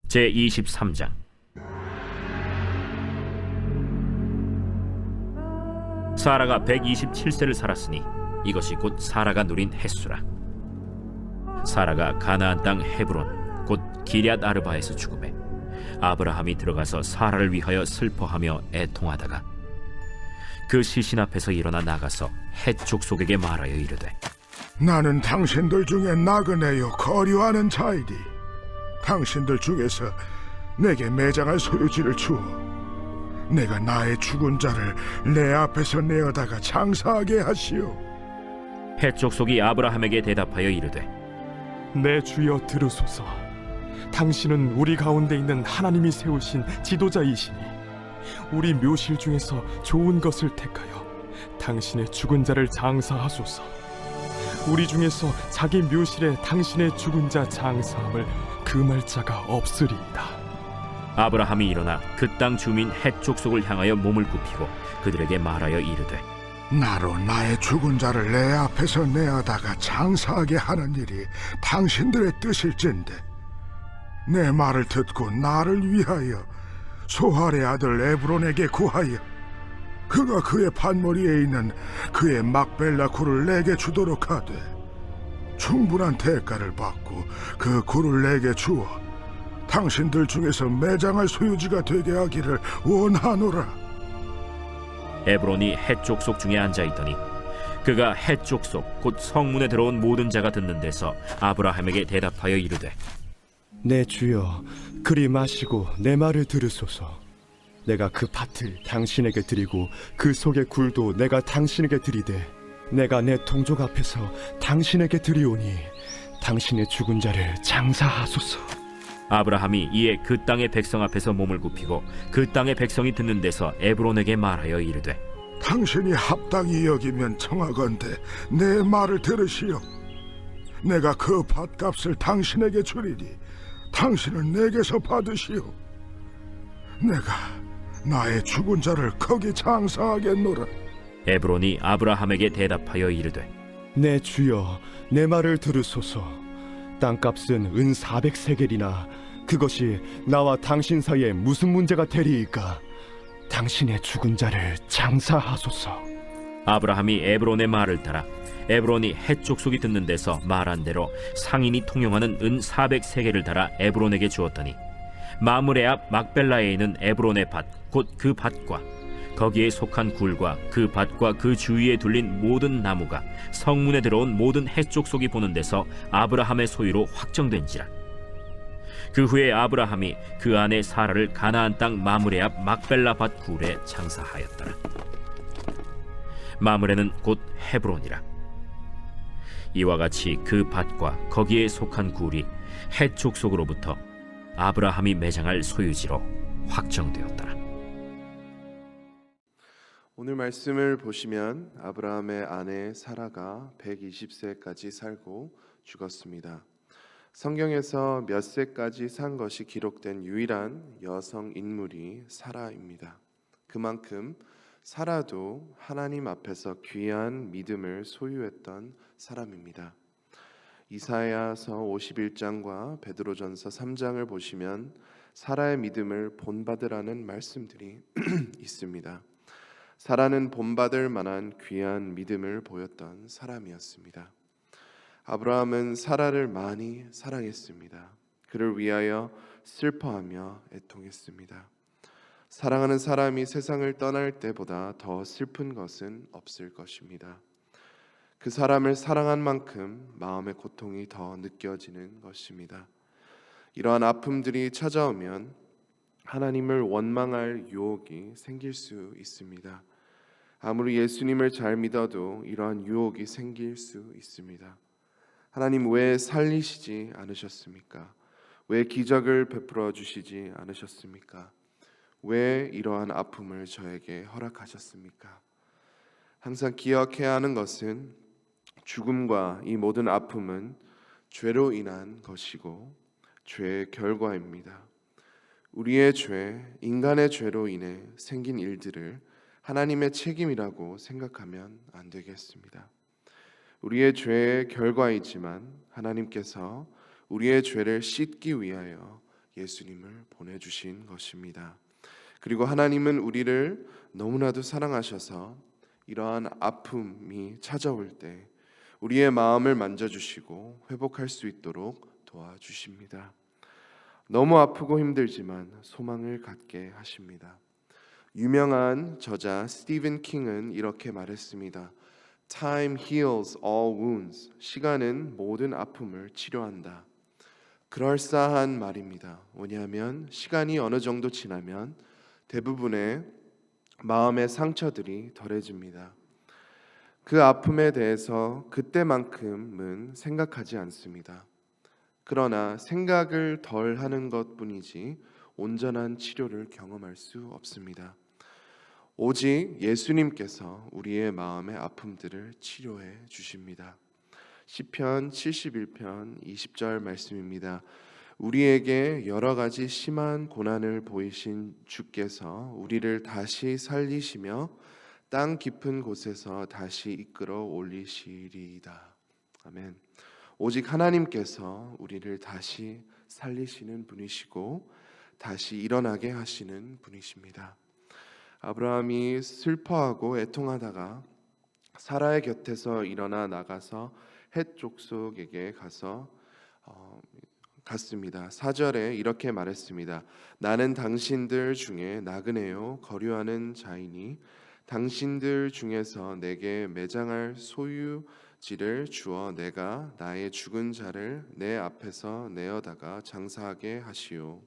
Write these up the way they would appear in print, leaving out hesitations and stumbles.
제23장. 사라가 127세를 살았으니 이것이 곧 사라가 누린 햇수라. 사라가 가나안 땅 헤브론 곧 기럇 아르바에서 죽음에 아브라함이 들어가서 사라를 위하여 슬퍼하며 애통하다가 그 시신 앞에서 일어나 나가서 헷 족속에게 말하여 이르되, 나는 당신들 중에 나그네요 거류하는 자이니 당신들 중에서 내게 매장할 소유지를 주어 내가 나의 죽은 자를 내 앞에서 내어다가 장사하게 하시오. 헷 족속이 아브라함에게 대답하여 이르되, 내 주여 들으소서. 당신은 우리 가운데 있는 하나님이 세우신 지도자이시니 우리 묘실 중에서 좋은 것을 택하여 당신의 죽은 자를 장사하소서. 우리 중에서 자기 묘실에 당신의 죽은 자 장사함을 금할 자가 없으리이다. 아브라함이 일어나 그 땅 주민 헷 족속을 향하여 몸을 굽히고 그들에게 말하여 이르되, 나로 나의 죽은 자를 내 앞에서 내어다가 장사하게 하는 일이 당신들의 뜻일진데 내 말을 듣고 나를 위하여 소할의 아들 에브론에게 구하여 그가 그의 밭머리에 있는 그의 막벨라 굴을 내게 주도록 하되 충분한 대가를 받고 그 굴을 내게 주어 당신들 중에서 매장할 소유지가 되게 하기를 원하노라. 에브론이 헷 족속 중에 앉아있더니 그가 헷 족속 곧 성문에 들어온 모든 자가 듣는 데서 아브라함에게 대답하여 이르되, 내 주여 그리 마시고 내 말을 들으소서. 내가 그 밭을 당신에게 드리고 그 속의 굴도 내가 당신에게 드리되 내가 내 동족 앞에서 당신에게 드리오니 당신의 죽은 자를 장사하소서. 아브라함이 이에 그 땅의 백성 앞에서 몸을 굽히고 그 땅의 백성이 듣는 데서 에브론에게 말하여 이르되, 당신이 합당히 여기면 청하건대 내 말을 들으시오. 내가 그 밭값을 당신에게 주리니 당신은 내게서 받으시오. 내가 나의 죽은 자를 거기 장사하겠노라. 에브론이 아브라함에게 대답하여 이르되, 내 주여 내 말을 들으소서. 땅값은 은 400세겔이나 그것이 나와 당신 사이에 무슨 문제가 되리이까? 당신의 죽은 자를 장사하소서. 아브라함이 에브론의 말을 따라 에브론이 헷 족속이 듣는 데서 말한 대로 상인이 통용하는 은 400세겔을 달아 에브론에게 주었더니 마므레 앞 막벨라에 있는 에브론의 밭 곧 그 밭과 거기에 속한 굴과 그 밭과 그 주위에 둘린 모든 나무가 성문에 들어온 모든 헷 족속이 보는 데서 아브라함의 소유로 확정된지라. 그 후에 아브라함이 그 아내 사라를 가나안 땅 마므레 앞 막벨라 밭 굴에 장사하였더라. 마므레는 곧 헤브론이라. 이와 같이 그 밭과 거기에 속한 굴이 헷 족속으로부터 아브라함이 매장할 소유지로 확정되었더라. 오늘 말씀을 보시면 아브라함의 아내 사라가 120세까지 살고 죽었습니다. 성경에서 몇 세까지 산 것이 기록된 유일한 여성 인물이 사라입니다. 그만큼 사라도 하나님 앞에서 귀한 믿음을 소유했던 사람입니다. 이사야서 51장과 베드로전서 3장을 보시면 사라의 믿음을 본받으라는 말씀들이 있습니다. 사라는 본받을 만한 귀한 믿음을 보였던 사람이었습니다. 아브라함은 사라를 많이 사랑했습니다. 그를 위하여 슬퍼하며 애통했습니다. 사랑하는 사람이 세상을 떠날 때보다 더 슬픈 것은 없을 것입니다. 그 사람을 사랑한 만큼 마음의 고통이 더 느껴지는 것입니다. 이러한 아픔들이 찾아오면 하나님을 원망할 유혹이 생길 수 있습니다. 아무리 예수님을 잘 믿어도 이러한 유혹이 생길 수 있습니다. 하나님 왜 살리시지 않으셨습니까? 왜 기적을 베풀어 주시지 않으셨습니까? 왜 이러한 아픔을 저에게 허락하셨습니까? 항상 기억해야 하는 것은 죽음과 이 모든 아픔은 죄로 인한 것이고 죄의 결과입니다. 우리의 죄, 인간의 죄로 인해 생긴 일들을 하나님의 책임이라고 생각하면 안 되겠습니다. 우리의 죄의 결과이지만 하나님께서 우리의 죄를 씻기 위하여 예수님을 보내주신 것입니다. 그리고 하나님은 우리를 너무나도 사랑하셔서 이러한 아픔이 찾아올 때 우리의 마음을 만져주시고 회복할 수 있도록 도와주십니다. 너무 아프고 힘들지만 소망을 갖게 하십니다. 유명한 저자 스티븐 킹은 이렇게 말했습니다. Time heals all wounds. 시간은 모든 아픔을 치료한다. 그럴싸한 말입니다. 뭐냐면 시간이 어느 정도 지나면 대부분의 마음의 상처들이 덜해집니다. 그 아픔에 대해서 그때만큼은 생각하지 않습니다. 그러나 생각을 덜 하는 것뿐이지 온전한 치료를 경험할 수 없습니다. 오직 예수님께서 우리의 마음의 아픔들을 치료해 주십니다. 시편 71편 20절 말씀입니다. 우리에게 여러 가지 심한 고난을 보이신 주께서 우리를 다시 살리시며 땅 깊은 곳에서 다시 이끌어 올리시리이다. 아멘. 오직 하나님께서 우리를 다시 살리시는 분이시고 다시 일어나게 하시는 분이십니다. 아브라함이 슬퍼하고 애통하다가 사라의 곁에서 일어나 나가서 헷 족속에게 갔습니다. 4절에 이렇게 말했습니다. 나는 당신들 중에 나그네요 거류하는 자이니 당신들 중에서 내게 매장할 소유지를 주어 내가 나의 죽은 자를 내 앞에서 내어다가 장사하게 하시오.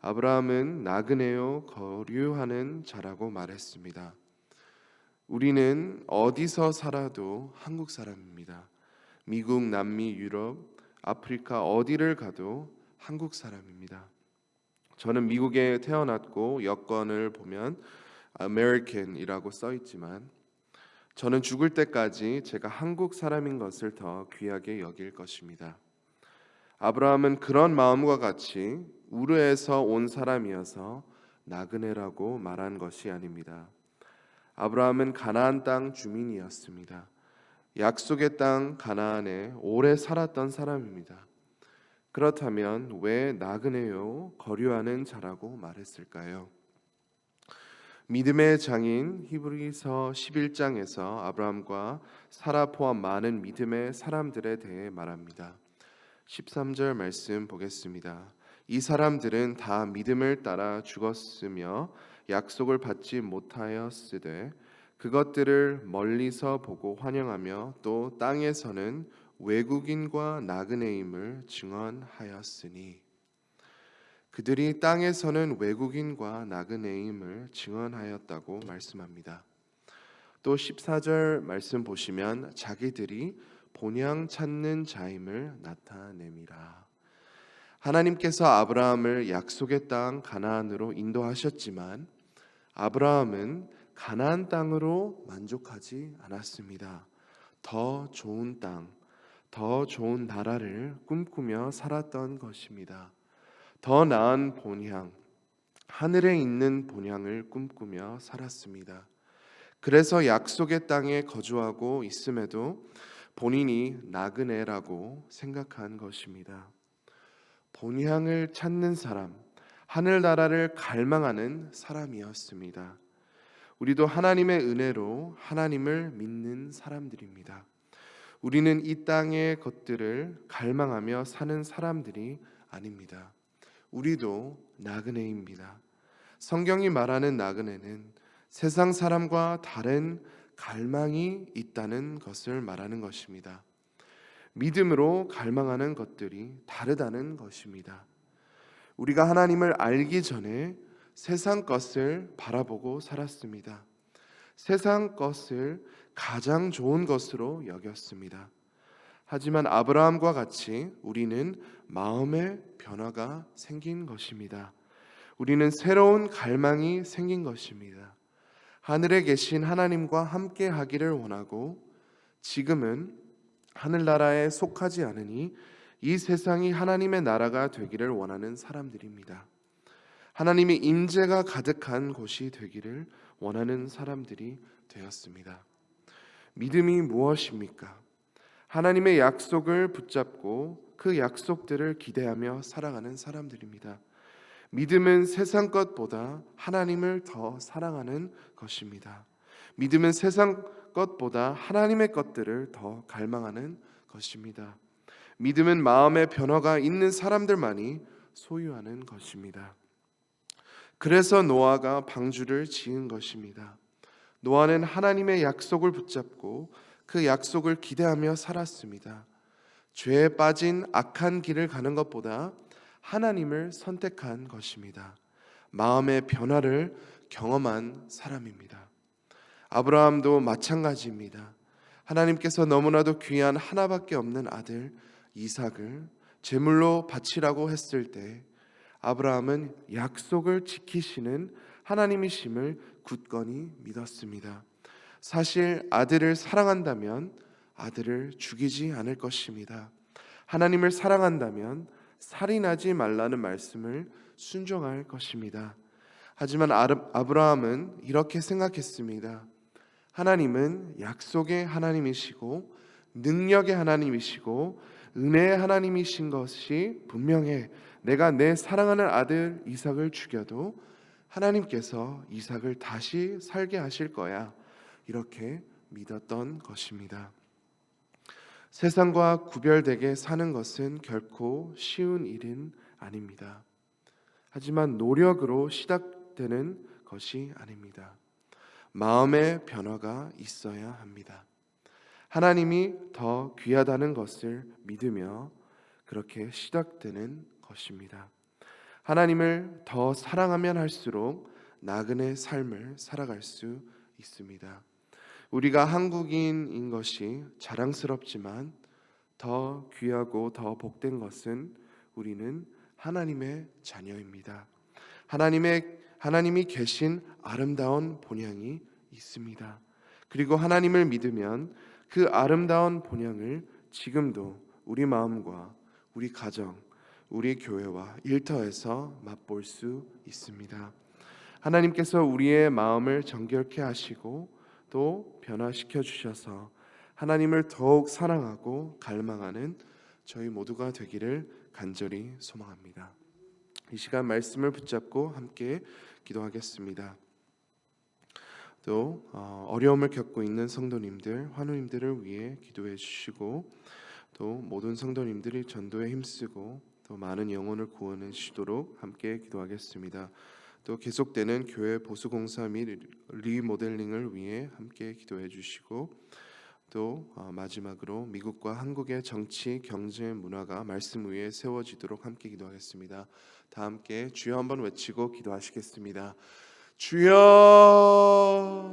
아브라함은 나그네요 거류하는 자라고 말했습니다. 우리는 어디서 살아도 한국 사람입니다. 미국, 남미, 유럽, 아프리카 어디를 가도 한국 사람입니다. 저는 미국에 태어났고 여권을 보면 American이라고 써 있지만 저는 죽을 때까지 제가 한국 사람인 것을 더 귀하게 여길 것입니다. 아브라함은 그런 마음과 같이 우르에서 온 사람이어서 나그네라고 말한 것이 아닙니다. 아브라함은 가나안 땅 주민이었습니다. 약속의 땅 가나안에 오래 살았던 사람입니다. 그렇다면 왜 나그네요 거류하는 자라고 말했을까요? 믿음의 장인 히브리서 11장에서 아브라함과 사라 포함 많은 믿음의 사람들에 대해 말합니다. 13절 말씀 보겠습니다. 이 사람들은 다 믿음을 따라 죽었으며 약속을 받지 못하였으되 그것들을 멀리서 보고 환영하며 또 땅에서는 외국인과 나그네임을 증언하였으니 그들이 땅에서는 외국인과 나그네임을 증언하였다고 말씀합니다. 또 14절 말씀 보시면 자기들이 본향 찾는 자임을 나타냅니다. 하나님께서 아브라함을 약속의 땅 가나안으로 인도하셨지만 아브라함은 가나안 땅으로 만족하지 않았습니다. 더 좋은 땅, 더 좋은 나라를 꿈꾸며 살았던 것입니다. 더 나은 본향, 하늘에 있는 본향을 꿈꾸며 살았습니다. 그래서 약속의 땅에 거주하고 있음에도 본인이 나그네라고 생각한 것입니다. 본향을 찾는 사람, 하늘나라를 갈망하는 사람이었습니다. 우리도 하나님의 은혜로 하나님을 믿는 사람들입니다. 우리는 이 땅의 것들을 갈망하며 사는 사람들이 아닙니다. 우리도 나그네입니다. 성경이 말하는 나그네는 세상 사람과 다른 갈망이 있다는 것을 말하는 것입니다. 믿음으로 갈망하는 것들이 다르다는 것입니다. 우리가 하나님을 알기 전에 세상 것을 바라보고 살았습니다. 세상 것을 가장 좋은 것으로 여겼습니다. 하지만 아브라함과 같이 우리는 마음의 변화가 생긴 것입니다. 우리는 새로운 갈망이 생긴 것입니다. 하늘에 계신 하나님과 함께 하기를 원하고 지금은 하늘나라에 속하지 않으니 이 세상이 하나님의 나라가 되기를 원하는 사람들입니다. 하나님의 임재가 가득한 곳이 되기를 원하는 사람들이 되었습니다. 믿음이 무엇입니까? 하나님의 약속을 붙잡고 그 약속들을 기대하며 살아가는 사람들입니다. 믿음은 세상 것보다 하나님을 더 사랑하는 것입니다. 믿음은 세상 것보다 하나님의 것들을 더 갈망하는 것입니다. 믿음은 마음의 변화가 있는 사람들만이 소유하는 것입니다. 그래서 노아가 방주를 지은 것입니다. 노아는 하나님의 약속을 붙잡고 그 약속을 기대하며 살았습니다. 죄에 빠진 악한 길을 가는 것보다 하나님을 선택한 것입니다. 마음의 변화를 경험한 사람입니다. 아브라함도 마찬가지입니다. 하나님께서 너무나도 귀한 하나밖에 없는 아들 이삭을 제물로 바치라고 했을 때 아브라함은 약속을 지키시는 하나님이심을 굳건히 믿었습니다. 사실 아들을 사랑한다면 아들을 죽이지 않을 것입니다. 하나님을 사랑한다면 살인하지 말라는 말씀을 순종할 것입니다. 하지만 아브라함은 이렇게 생각했습니다. 하나님은 약속의 하나님이시고 능력의 하나님이시고 은혜의 하나님이신 것이 분명해. 내가 내 사랑하는 아들 이삭을 죽여도 하나님께서 이삭을 다시 살게 하실 거야. 이렇게 믿었던 것입니다. 세상과 구별되게 사는 것은 결코 쉬운 일은 아닙니다. 하지만 노력으로 시작되는 것이 아닙니다. 마음의 변화가 있어야 합니다. 하나님이 더 귀하다는 것을 믿으며 그렇게 시작되는 것입니다. 하나님을 더 사랑하면 할수록 나그네 삶을 살아갈 수 있습니다. 우리가 한국인인 것이 자랑스럽지만 더 귀하고 더 복된 것은 우리는 하나님의 자녀입니다. 하나님이 계신 아름다운 본향이 있습니다. 그리고 하나님을 믿으면 그 아름다운 본향을 지금도 우리 마음과 우리 가정, 우리 교회와 일터에서 맛볼 수 있습니다. 하나님께서 우리의 마음을 정결케 하시고 또 변화시켜 주셔서 하나님을 더욱 사랑하고 갈망하는 저희 모두가 되기를 간절히 소망합니다. 이 시간 말씀을 붙잡고 함께 기도하겠습니다. 또 어려움을 겪고 있는 성도님들, 환우님들을 위해 기도해 주시고 또 모든 성도님들이 전도에 힘쓰고 또 많은 영혼을 구원하시도록 함께 기도하겠습니다. 또 계속되는 교회 보수공사 및 리모델링을 위해 함께 기도해 주시고 또 마지막으로 미국과 한국의 정치, 경제, 문화가 말씀 위에 세워지도록 함께 기도하겠습니다. 다 함께 주여 한번 외치고 기도하시겠습니다. 주여